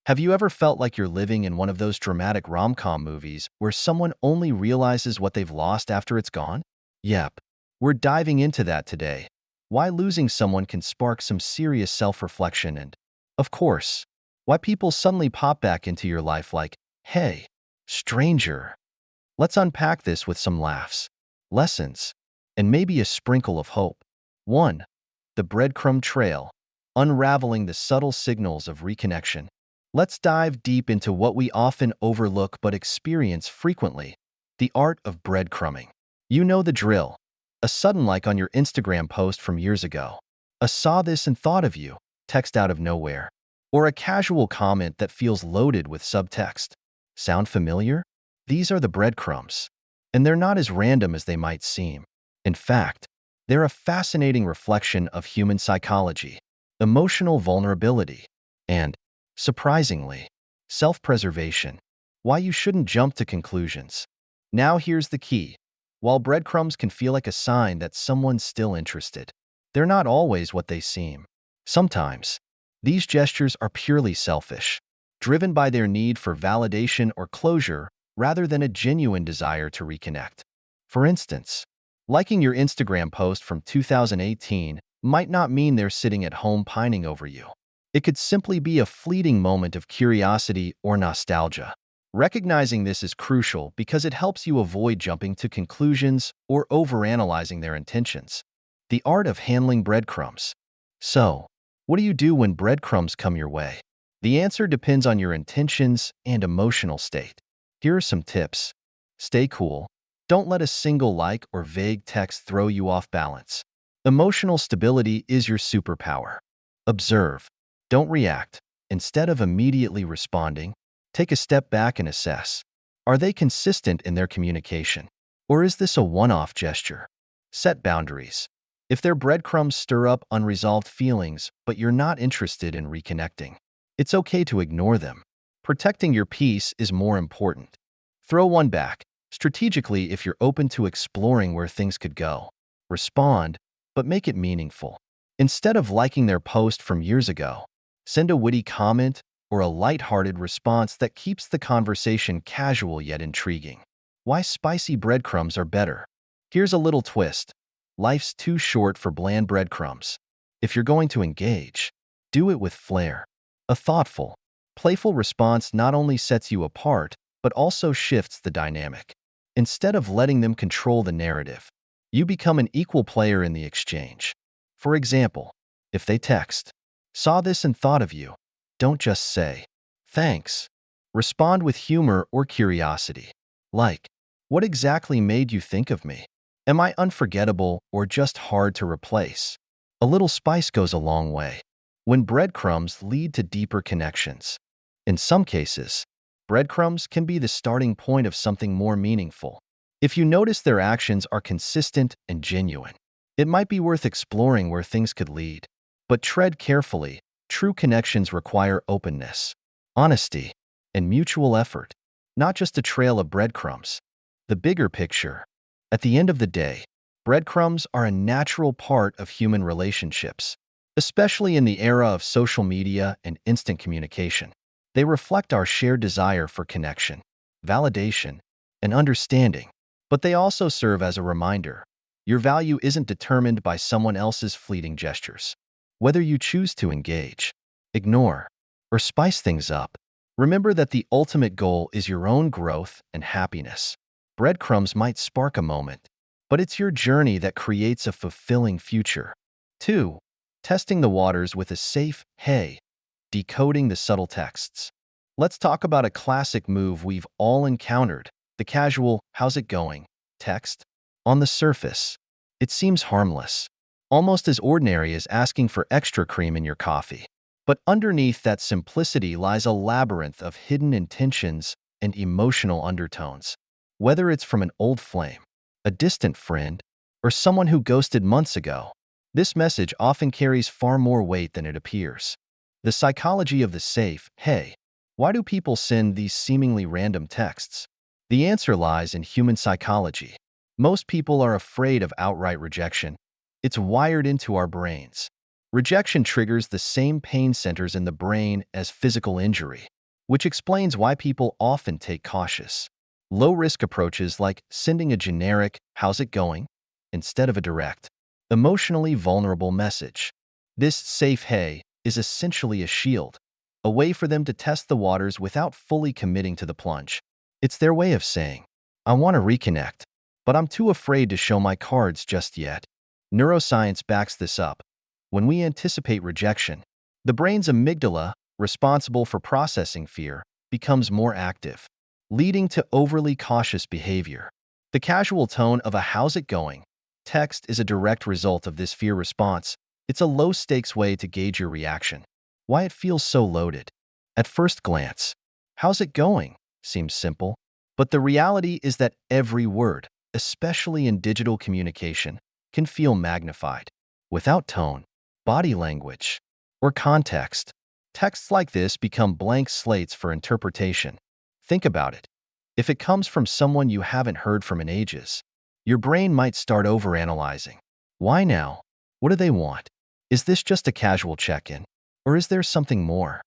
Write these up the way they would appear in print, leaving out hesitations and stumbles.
Have you ever felt like you're living in one of those dramatic rom-com movies where someone only realizes what they've lost after it's gone? Yep, we're diving into that today. Why losing someone can spark some serious self-reflection and, of course, why people suddenly pop back into your life like, hey, stranger. Let's unpack this with some laughs, lessons, and maybe a sprinkle of hope. 1. The breadcrumb trail, unraveling the subtle signals of reconnection. Let's dive deep into what we often overlook but experience frequently, the art of breadcrumbing. You know the drill. A sudden like on your Instagram post from years ago. A saw this and thought of you text out of nowhere. Or a casual comment that feels loaded with subtext. Sound familiar? These are the breadcrumbs. And they're not as random as they might seem. In fact, they're a fascinating reflection of human psychology, emotional vulnerability, and, surprisingly, self-preservation. Why you shouldn't jump to conclusions. Now here's the key. While breadcrumbs can feel like a sign that someone's still interested, they're not always what they seem. Sometimes, these gestures are purely selfish, driven by their need for validation or closure rather than a genuine desire to reconnect. For instance, liking your Instagram post from 2018 might not mean they're sitting at home pining over you. It could simply be a fleeting moment of curiosity or nostalgia. Recognizing this is crucial because it helps you avoid jumping to conclusions or overanalyzing their intentions. The art of handling breadcrumbs. So, what do you do when breadcrumbs come your way? The answer depends on your intentions and emotional state. Here are some tips. Stay cool. Don't let a single like or vague text throw you off balance. Emotional stability is your superpower. Observe. Don't react. Instead of immediately responding, take a step back and assess. Are they consistent in their communication? Or is this a one-off gesture? Set boundaries. If their breadcrumbs stir up unresolved feelings, but you're not interested in reconnecting, it's okay to ignore them. Protecting your peace is more important. Throw one back, strategically if you're open to exploring where things could go. Respond, but make it meaningful. Instead of liking their post from years ago, send a witty comment or a light-hearted response that keeps the conversation casual yet intriguing. Why spicy breadcrumbs are better. Here's a little twist. Life's too short for bland breadcrumbs. If you're going to engage, do it with flair. A thoughtful, playful response not only sets you apart, but also shifts the dynamic. Instead of letting them control the narrative, you become an equal player in the exchange. For example, if they text, "Saw this and thought of you," don't just say, "Thanks." Respond with humor or curiosity. Like, "What exactly made you think of me? Am I unforgettable or just hard to replace?" A little spice goes a long way. When breadcrumbs lead to deeper connections. In some cases, breadcrumbs can be the starting point of something more meaningful. If you notice their actions are consistent and genuine, it might be worth exploring where things could lead. But tread carefully. True connections require openness, honesty, and mutual effort, not just a trail of breadcrumbs. The bigger picture. At the end of the day, breadcrumbs are a natural part of human relationships, especially in the era of social media and instant communication. They reflect our shared desire for connection, validation, and understanding. But they also serve as a reminder. Your value isn't determined by someone else's fleeting gestures. Whether you choose to engage, ignore, or spice things up, remember that the ultimate goal is your own growth and happiness. Breadcrumbs might spark a moment, but it's your journey that creates a fulfilling future. 2. Testing the waters with a safe, "Hey," decoding the subtle texts. Let's talk about a classic move we've all encountered, the casual, "How's it going?" text. On the surface, it seems harmless, almost as ordinary as asking for extra cream in your coffee. But underneath that simplicity lies a labyrinth of hidden intentions and emotional undertones. Whether it's from an old flame, a distant friend, or someone who ghosted months ago, this message often carries far more weight than it appears. The psychology of the safe, "Hey." Why do people send these seemingly random texts? The answer lies in human psychology. Most people are afraid of outright rejection. It's wired into our brains. Rejection triggers the same pain centers in the brain as physical injury. which explains why people often take cautious, low-risk approaches like sending a generic "how's it going?" instead of a direct, emotionally vulnerable message. This safe "hey" is essentially a shield, a way for them to test the waters without fully committing to the plunge. It's their way of saying, "I want to reconnect, but I'm too afraid to show my cards just yet." Neuroscience backs this up. When we anticipate rejection, the brain's amygdala, responsible for processing fear, becomes more active, leading to overly cautious behavior. The casual tone of a "how's it going?" text is a direct result of this fear response. It's a low-stakes way to gauge your reaction. Why it feels so loaded. At first glance, "how's it going?" seems simple, but the reality is that every word, especially in digital communication, can feel magnified. Without tone, body language, or context, texts like this become blank slates for interpretation. Think about it. If it comes from someone you haven't heard from in ages, your brain might start overanalyzing. Why now? What do they want? Is this just a casual check-in? Or is there something more?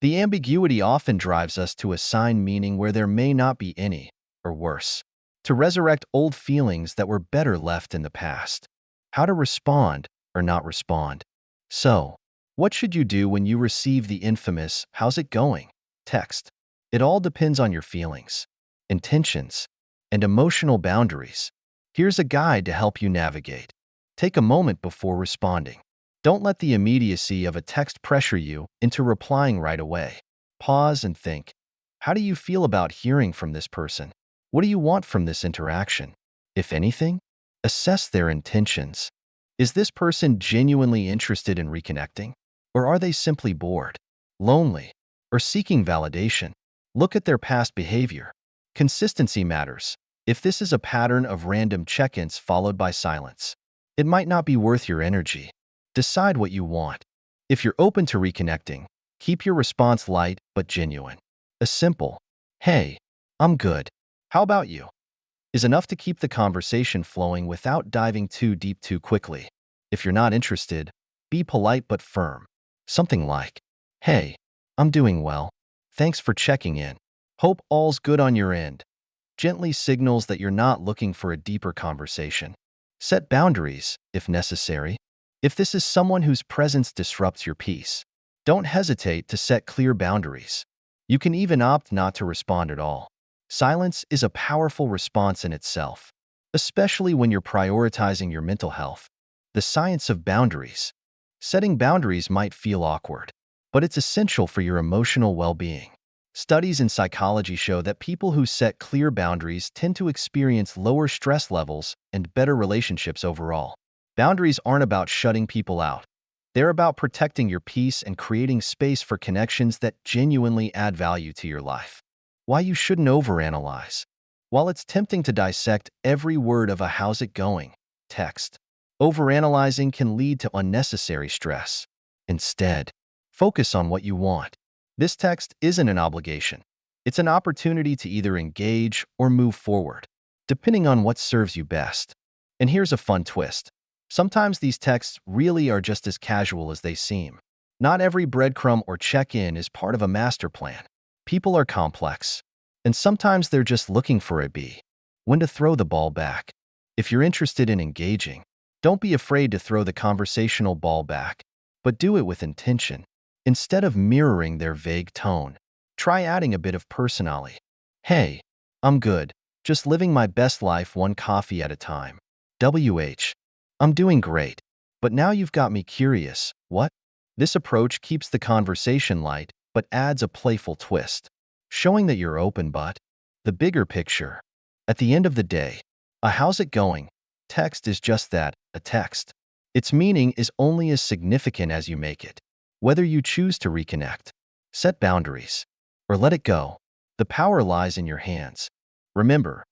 The ambiguity often drives us to assign meaning where there may not be any, or worse, to resurrect old feelings that were better left in the past. How to respond or not respond. So, what should you do when you receive the infamous "how's it going?" text? It all depends on your feelings, intentions, and emotional boundaries. Here's a guide to help you navigate. Take a moment before responding. Don't let the immediacy of a text pressure you into replying right away. Pause and think. How do you feel about hearing from this person? What do you want from this interaction? If anything, assess their intentions. Is this person genuinely interested in reconnecting? Or are they simply bored, lonely, or seeking validation? Look at their past behavior. Consistency matters. If this is a pattern of random check-ins followed by silence, it might not be worth your energy. Decide what you want. If you're open to reconnecting, keep your response light but genuine. A simple, "Hey, I'm good. How about you?" is enough to keep the conversation flowing without diving too deep too quickly. If you're not interested, be polite but firm. Something like, "Hey, I'm doing well. Thanks for checking in. Hope all's good on your end." Gently signals that you're not looking for a deeper conversation. Set boundaries, if necessary. If this is someone whose presence disrupts your peace, don't hesitate to set clear boundaries. You can even opt not to respond at all. Silence is a powerful response in itself, especially when you're prioritizing your mental health. The science of boundaries. Setting boundaries might feel awkward, but it's essential for your emotional well-being. Studies in psychology show that people who set clear boundaries tend to experience lower stress levels and better relationships overall. Boundaries aren't about shutting people out. They're about protecting your peace and creating space for connections that genuinely add value to your life. Why you shouldn't overanalyze. While it's tempting to dissect every word of a "how's it going?" text, overanalyzing can lead to unnecessary stress. Instead, focus on what you want. This text isn't an obligation. It's an opportunity to either engage or move forward, depending on what serves you best. And here's a fun twist. Sometimes these texts really are just as casual as they seem. Not every breadcrumb or check-in is part of a master plan. People are complex, and sometimes they're just looking for a beat. When to throw the ball back. If you're interested in engaging, don't be afraid to throw the conversational ball back, but do it with intention. Instead of mirroring their vague tone, try adding a bit of personality. "Hey, I'm good. Just living my best life one coffee at a time. I'm doing great. But now you've got me curious. What?" This approach keeps the conversation light but adds a playful twist, showing that you're open but the bigger picture. At the end of the day, a "how's it going?" text is just that, a text. Its meaning is only as significant as you make it. Whether you choose to reconnect, set boundaries, or let it go, the power lies in your hands. Remember,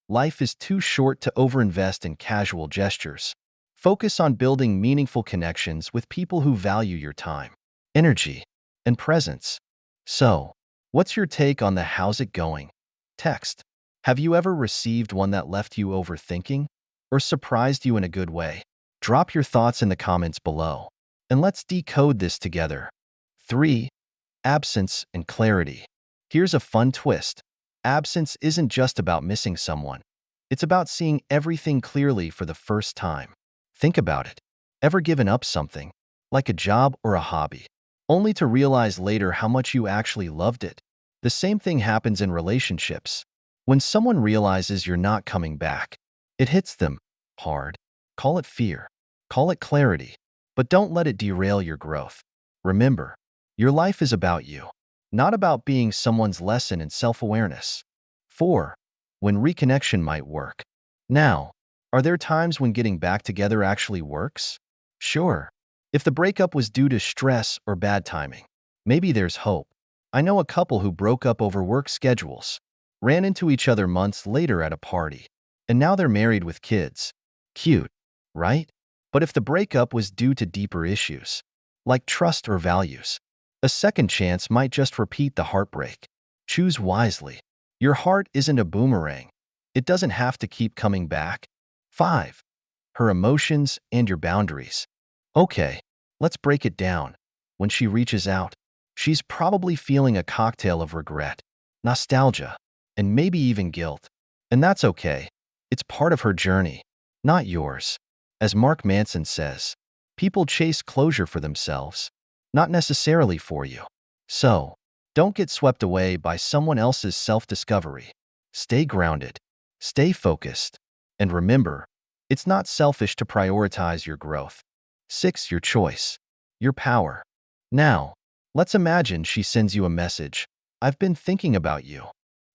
life is too short to overinvest in casual gestures. Focus on building meaningful connections with people who value your time, energy, and presence. So, what's your take on the "how's it going?" text? Have you ever received one that left you overthinking or surprised you in a good way? Drop your thoughts in the comments below, and let's decode this together. 3. Absence and clarity. Here's a fun twist. Absence isn't just about missing someone. It's about seeing everything clearly for the first time. Think about it. Ever given up something, like a job or a hobby, only to realize later how much you actually loved it? The same thing happens in relationships. When someone realizes you're not coming back, it hits them hard. Call it fear. Call it clarity. But don't let it derail your growth. Remember, your life is about you, not about being someone's lesson in self-awareness. 4. When reconnection might work. Now, are there times when getting back together actually works? Sure. If the breakup was due to stress or bad timing, maybe there's hope. I know a couple who broke up over work schedules, ran into each other months later at a party, and now they're married with kids. Cute, right? But if the breakup was due to deeper issues, like trust or values, a second chance might just repeat the heartbreak. Choose wisely. Your heart isn't a boomerang. It doesn't have to keep coming back. 5. Her emotions and your boundaries. Okay, let's break it down. When she reaches out, she's probably feeling a cocktail of regret, nostalgia, and maybe even guilt. And that's okay. It's part of her journey, not yours. As Mark Manson says, people chase closure for themselves, not necessarily for you. So, don't get swept away by someone else's self-discovery. Stay grounded, stay focused, and remember, it's not selfish to prioritize your growth. 6. Your choice, your power. Now, let's imagine she sends you a message. I've been thinking about you.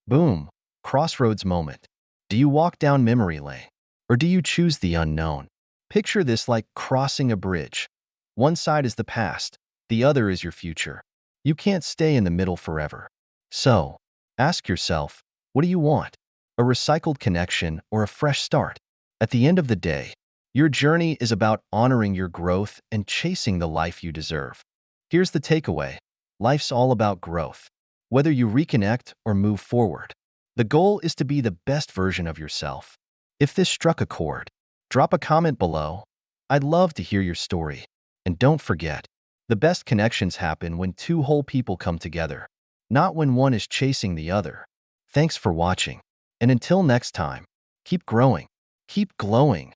Boom, crossroads moment. Do you walk down memory lane, or do you choose the unknown? Picture this like crossing a bridge. One side is the past, the other is your future. You can't stay in the middle forever. So, ask yourself, what do you want? A recycled connection or a fresh start? At the end of the day, your journey is about honoring your growth and chasing the life you deserve. Here's the takeaway. Life's all about growth. Whether you reconnect or move forward, the goal is to be the best version of yourself. If this struck a chord, drop a comment below. I'd love to hear your story. And don't forget, the best connections happen when two whole people come together, not when one is chasing the other. Thanks for watching. And until next time, keep growing, keep glowing,